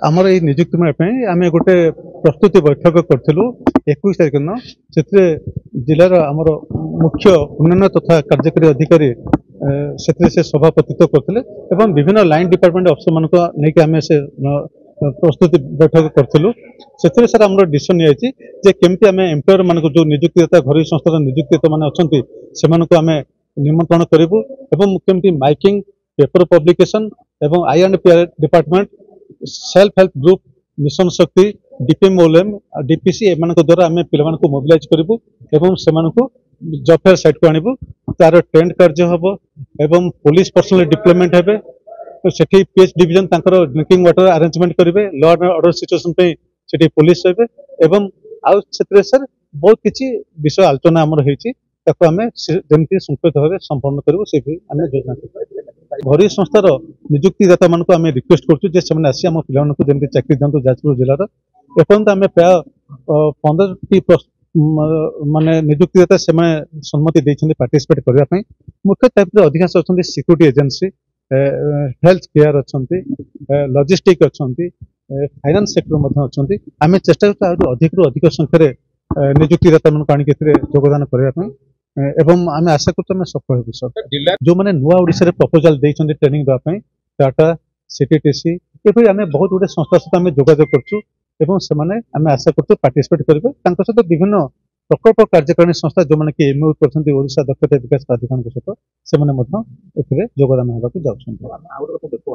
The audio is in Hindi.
आमर ये नियुक्ति आम गोटे प्रस्तुति बैठक करूँ 21 तारिख दिन से जिलार आमर मुख्य उन्नयन तथा कार्यकारी अधिकारी से सभापतित्व करते विभिन्न लाइन डिपार्टमेंट अफसर मान नहीं से प्रस्तुति बैठक करूँ से सर आम डिसीजन नहीं केमती आम एम्प्लयर मान जो नियुक्तिदाता घरोई संस्थार नियुक्तिदाता मैंने अच्छा से आम निमंत्रण करूँ एवं केमती माइकिंग पेपर पब्लिकेशन एवं आई&पी department self help group mission Shakti DPM OLM DPC M द्वारा आम पे मोबिलाइज करूँ एवं से जॉब फेयर साइट को आणबू तार टेंट कार्य हम एवं पुलिस पर्सनल डिप्लॉयमेंट हेबे से pH division drinking water arrangement करेंगे लॉ एंड ऑर्डर सिचुएशन से पुलिस रही एवं आउ सर बहुत किसी विषय आलोचना आमर होती आम जमी शृंखलित भाव संपन्न करूँ से योजना घरोई संस्थार नियुक्तिदाता मान आम रिक्वेस्ट करें आसी आम पे जमी चाकरी दिखाँ जाजपुर जिलार एपर्त आम प्राय 15टी माने नियुक्तिदाता से सम्मति देते पार्टिसिपेट करने मुख्य टाइप अधिकांश अच्छा सिक्यूरीटी एजेंसी हेल्थ केयर अच्छा लॉजिस्टिक अच्छा फाइनेंस सेक्टर अच्छा आम चेष्टा कर अधिक रू अधिक संख्यार नियुक्तिदाता मान योगदान करने एवं आम आशा कर सफल हो सर जो मैंने नुआ ओडिशा प्रपोजाल देते ट्रेनिंग देवाई टाटा सीटीटीसी ये आम बहुत गुटे संस्था सहित आम जोगाजोग करें आम आशा कर पार्टिसिपेट करेंगे सहित विभिन्न प्रकल्प कार्यकारिणी संस्था जो मैंने कि एमओ करशा दक्षता विकास प्राधिकरण सहित से योगदान होगा जाऊँ।